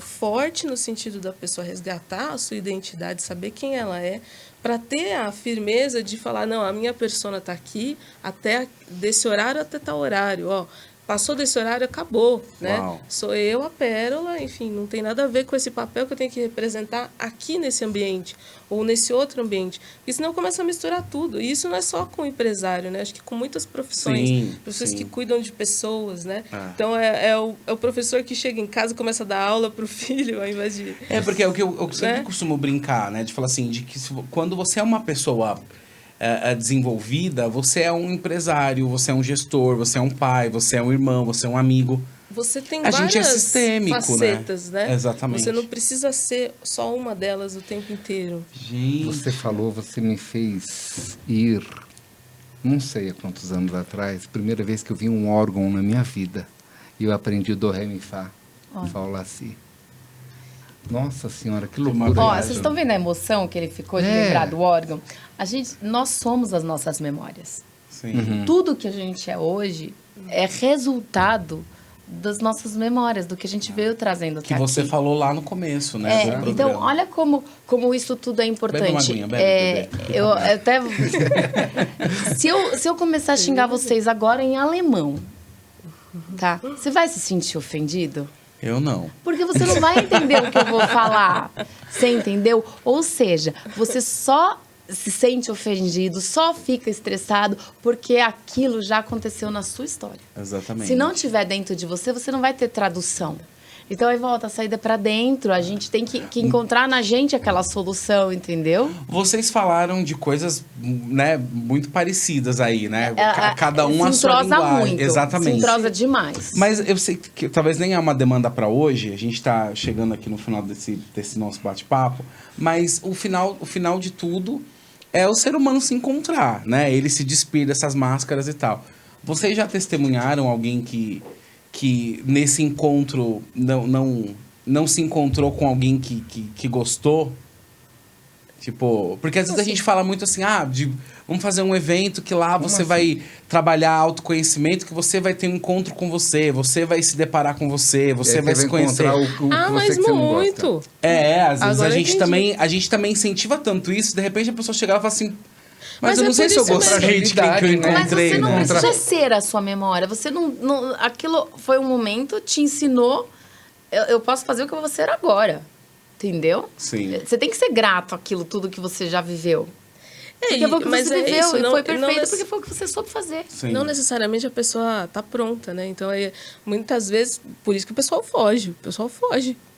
forte no sentido da pessoa resgatar a sua identidade, saber quem ela é, para ter a firmeza de falar, não, a minha persona está aqui até desse horário até tal horário, ó. Passou desse horário, acabou, né? Uau. Sou eu, a Pérola, enfim, não tem nada a ver com esse papel que eu tenho que representar aqui nesse ambiente ou nesse outro ambiente. Porque senão começa a misturar tudo. E isso não é só com o empresário, né? Acho que com muitas profissões, pessoas que cuidam de pessoas, né? Então, é o professor que chega em casa e começa a dar aula para o filho, ao invés de... Porque é o que eu sempre costumo brincar, né? De falar assim, de que quando você é uma pessoa... desenvolvida, você é um empresário, você é um gestor, você é um pai, você é um irmão, você é um amigo. Você tem a várias gente é sistêmico, facetas, né? Exatamente. Você não precisa ser só uma delas o tempo inteiro. Gente. Você falou, você me fez ir, não sei há quantos anos atrás, primeira vez que eu vi um órgão na minha vida. E eu aprendi o do, ré, mi, fá, fá, lá, si. Nossa senhora, que loucura. Ó, vocês estão vendo a emoção que ele ficou de lembrar do órgão? Nós somos as nossas memórias. Sim. Uhum. Tudo que a gente é hoje é resultado das nossas memórias, do que a gente veio trazendo até que aqui. você falou lá no começo, né? Então, olha como isso tudo é importante. Bebe uma aguinha, bebe. Eu até... se eu começar a xingar vocês agora em alemão, tá? Você vai se sentir ofendido? Eu não. Porque você não vai entender o que eu vou falar. Você entendeu? Ou seja, você só se sente ofendido, só fica estressado porque aquilo já aconteceu na sua história. Exatamente. Se não tiver dentro de você, você não vai ter tradução. Então, aí volta a saída para dentro. A gente tem que encontrar na gente aquela solução, entendeu? Vocês falaram de coisas, né, muito parecidas aí, né? Cada um a sua linguagem. Muito, exatamente. Se entrosa demais. Mas eu sei que talvez nem é uma demanda para hoje. A gente está chegando aqui no final desse nosso bate-papo. Mas o final de tudo é o ser humano se encontrar, né? Ele se despir dessas máscaras e tal. Vocês já testemunharam alguém que nesse encontro não se encontrou com alguém que gostou? Tipo, porque às vezes a gente fala muito assim, vamos fazer um evento que lá você vai trabalhar autoconhecimento, que você vai ter um encontro com você vai se deparar com você vai se conhecer. Mas muito! Às vezes a gente também incentiva tanto isso, de repente a pessoa chega lá e fala assim, mas eu não sei se eu gosto da gente que eu encontrei. Mas você não né? precisa ser a sua memória. Você não aquilo foi um momento, te ensinou. Eu posso fazer o que eu vou ser agora. Entendeu? Sim. Você tem que ser grato àquilo tudo que você já viveu. Porque foi o que você viveu isso, e foi perfeito porque foi o que você soube fazer. Sim. Não necessariamente a pessoa tá pronta, né? Então, muitas vezes, por isso que o pessoal foge.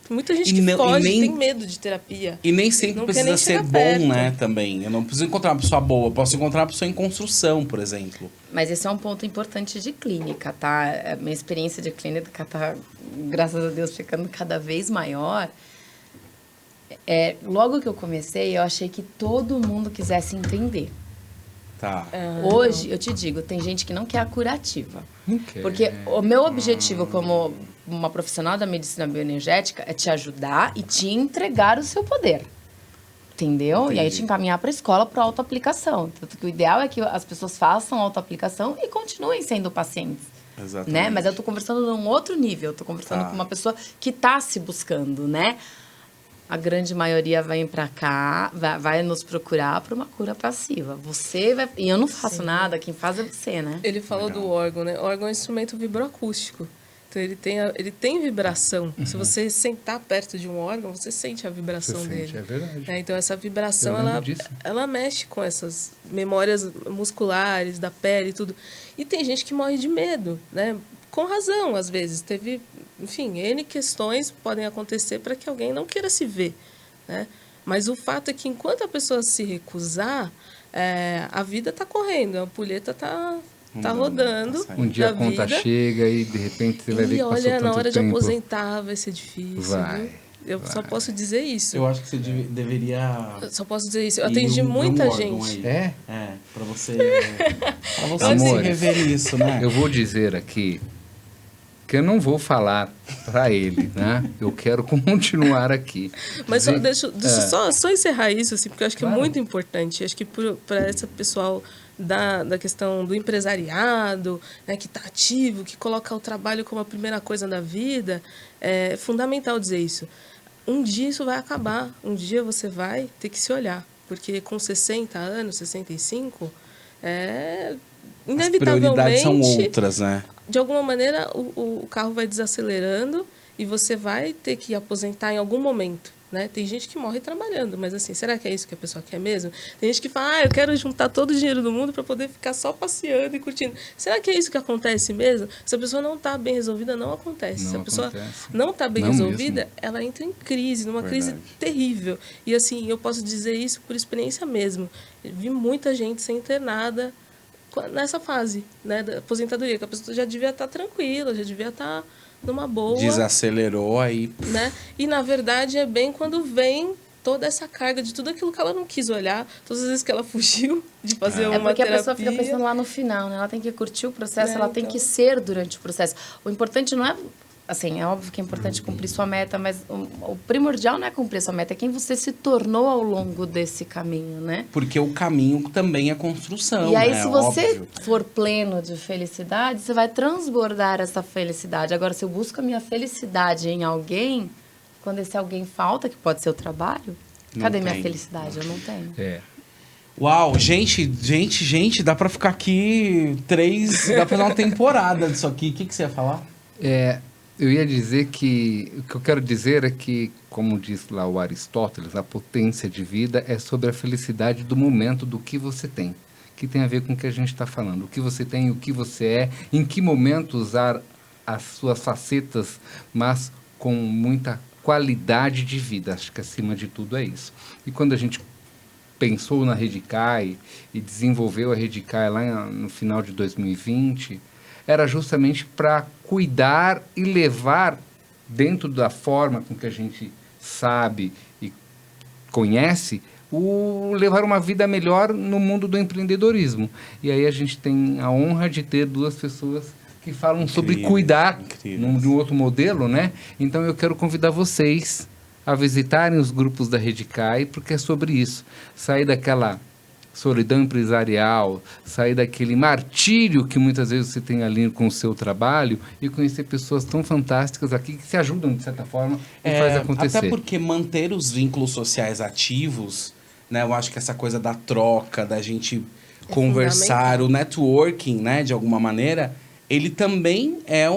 Tem muita gente que foge, tem medo de terapia. E nem sempre precisa ser bom, né, também. Eu não preciso encontrar uma pessoa boa, eu posso encontrar uma pessoa em construção, por exemplo. Mas esse é um ponto importante de clínica, tá? A minha experiência de clínica tá, graças a Deus, ficando cada vez maior. Logo que eu comecei, eu achei que todo mundo quisesse entender. Tá. Hoje, eu te digo, tem gente que não quer a curativa. Porque o meu objetivo como uma profissional da medicina bioenergética é te ajudar e te entregar o seu poder. Entendeu? Entendi. E aí te encaminhar para a escola para autoaplicação. Tanto que o ideal é que as pessoas façam autoaplicação e continuem sendo pacientes. Exatamente. Né? Mas eu estou conversando num outro nível. Eu estou conversando com uma pessoa que está se buscando, né? A grande maioria vem para cá, vai nos procurar para uma cura passiva. Você vai... E eu não faço nada, quem faz é você, né? Ele falou do órgão, né? O órgão é um instrumento vibroacústico. Então, ele tem vibração. Se você sentar perto de um órgão, você sente a vibração Você dele. sente, é verdade. Então, essa vibração, Eu lembro disso. ela mexe com essas memórias musculares, da pele e tudo. E tem gente que morre de medo, né? Com razão, às vezes. Teve, enfim, N questões podem acontecer para que alguém não queira se ver, né? Mas o fato é que enquanto a pessoa se recusar, a vida está correndo, a ampulheta está rodando. Um dia a conta chega e de repente você vai ver que passou tanto tempo. E olha, na hora de aposentar vai ser difícil. Vai. Eu só posso dizer isso. Eu acho que você deveria... Eu só posso dizer isso. Eu atendi muita gente. Aí. Pra você... pra você se rever isso, né? Eu vou dizer aqui que eu não vou falar para ele, né? Eu quero continuar aqui. Mas deixa só encerrar isso, assim, porque eu acho que é muito importante. Acho que para esse pessoal da questão do empresariado, né, que está ativo, que coloca o trabalho como a primeira coisa da vida, é fundamental dizer isso. Um dia isso vai acabar. Um dia você vai ter que se olhar. Porque com 60 anos, 65, inevitavelmente... As prioridades são outras, né? De alguma maneira, o carro vai desacelerando e você vai ter que aposentar em algum momento, né? Tem gente que morre trabalhando, mas assim, será que é isso que a pessoa quer mesmo? Tem gente que fala, eu quero juntar todo o dinheiro do mundo para poder ficar só passeando e curtindo. Será que é isso que acontece mesmo? Se a pessoa não está bem resolvida, não acontece. Se a pessoa não está bem resolvida, mesmo. Ela entra em crise, numa crise terrível. E assim, eu posso dizer isso por experiência mesmo. Eu vi muita gente ser internada nessa fase, né, da aposentadoria, que a pessoa já devia estar tranquila, já devia estar numa boa. Desacelerou aí. Né? E, na verdade, é bem quando vem toda essa carga de tudo aquilo que ela não quis olhar, todas as vezes que ela fugiu de fazer uma terapia. É porque a pessoa fica pensando lá no final, né? Ela tem que curtir o processo, ela tem que ser durante o processo. O importante não é... Assim, é óbvio que é importante cumprir sua meta, mas o primordial não é cumprir sua meta, é quem você se tornou ao longo desse caminho, né? Porque o caminho também é construção, E aí, né? se você for pleno de felicidade, você vai transbordar essa felicidade. Agora, se eu busco a minha felicidade em alguém, quando esse alguém falta, que pode ser o trabalho, cadê minha felicidade? Eu não tenho. Uau, gente, dá pra ficar aqui dá pra fazer uma temporada disso aqui. O que você ia falar? Eu ia dizer que... O que eu quero dizer é que, como diz lá o Aristóteles, a potência de vida é sobre a felicidade do momento, do que você tem. Que tem a ver com o que a gente está falando. O que você tem, o que você é, em que momento usar as suas facetas, mas com muita qualidade de vida. Acho que acima de tudo é isso. E quando a gente pensou na Redicai e desenvolveu a Redicai lá no final de 2020... era justamente para cuidar e levar, dentro da forma com que a gente sabe e conhece, levar uma vida melhor no mundo do empreendedorismo. E aí a gente tem a honra de ter duas pessoas que falam sobre cuidar de um outro modelo, né? Então eu quero convidar vocês a visitarem os grupos da Redicai, porque é sobre isso. Sair daquela solidão empresarial, sair daquele martírio que muitas vezes você tem ali com o seu trabalho e conhecer pessoas tão fantásticas aqui que se ajudam, de certa forma, e faz acontecer. Até porque manter os vínculos sociais ativos, né? Eu acho que essa coisa da troca, da gente conversar, o networking, né? De alguma maneira, ele também é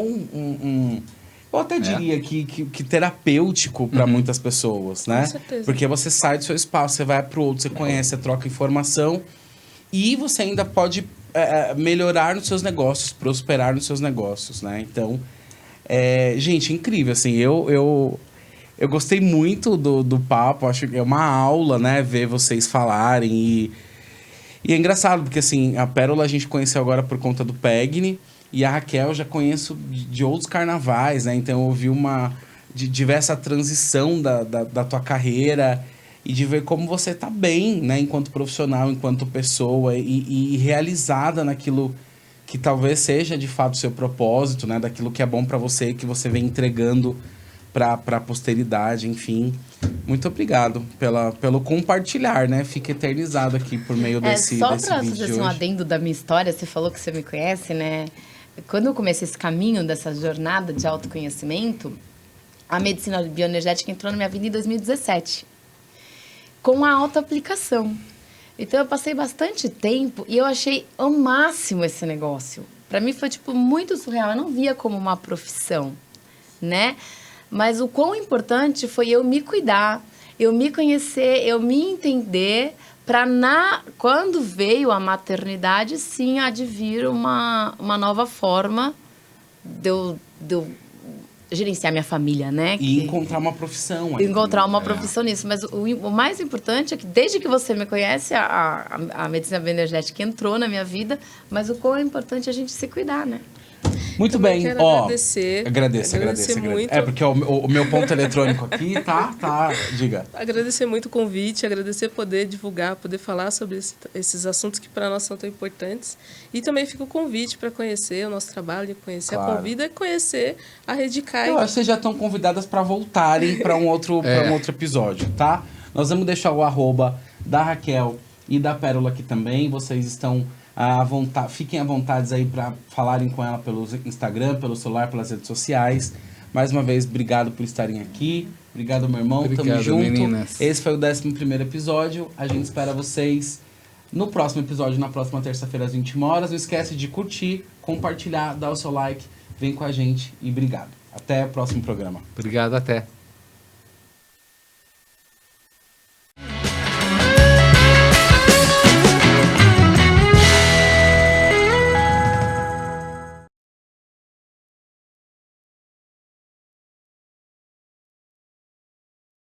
eu até diria que terapêutico para muitas pessoas, né? Com certeza. Porque você sai do seu espaço, você vai para o outro, você conhece, você troca informação e você ainda pode melhorar nos seus negócios, prosperar nos seus negócios, né? Então, gente, incrível, assim, eu gostei muito do papo, acho que é uma aula, né? Ver vocês falarem e é engraçado, porque assim, a Pérola a gente conheceu agora por conta do Pegni, e a Raquel eu já conheço de outros carnavais, né? Então eu vi de ver essa transição da tua carreira e de ver como você tá bem, né? Enquanto profissional, enquanto pessoa e realizada naquilo que talvez seja de fato o seu propósito, né? Daquilo que é bom para você, que você vem entregando para a posteridade, enfim. Muito obrigado pelo compartilhar, né? Fica eternizado aqui por meio desse vídeo. Só para fazer um adendo da minha história, você falou que você me conhece, né? Quando eu comecei esse caminho dessa jornada de autoconhecimento, a medicina bioenergética entrou na minha vida em 2017, com a autoaplicação. Então, eu passei bastante tempo e eu achei o máximo esse negócio. Pra mim foi, tipo, muito surreal. Eu não via como uma profissão, né? Mas o quão importante foi eu me cuidar, eu me conhecer, eu me entender, quando veio a maternidade, sim, advir uma nova forma de eu gerenciar minha família, né? E encontrar uma profissão. Encontrar uma profissão nisso. Mas o mais importante é que, desde que você me conhece, a medicina bioenergética entrou na minha vida, mas o quão é importante a gente se cuidar, né? Muito Também bem, quero agradecer. Agradeço Muito. É porque o meu ponto eletrônico aqui tá, diga. Agradecer muito o convite, agradecer poder divulgar, poder falar sobre esses assuntos que para nós são tão importantes. E também fica o convite para conhecer o nosso trabalho, conhecer a Convida e conhecer a Rede CAI. Eu acho que vocês já estão convidadas para voltarem para um outro episódio, tá? Nós vamos deixar o @ da Raquel e da Pérola aqui também. Vocês estão à vontade, fiquem à vontade aí para falarem com ela pelo Instagram, pelo celular, pelas redes sociais. Mais uma vez, obrigado por estarem aqui. Obrigado, meu irmão. Obrigado, tamo junto. meninas. Esse foi o 11º episódio. A gente espera vocês no próximo episódio, na próxima terça-feira, às 21h. Não esquece de curtir, compartilhar, dar o seu like. Vem com a gente e obrigado. Até o próximo programa. Obrigado, até.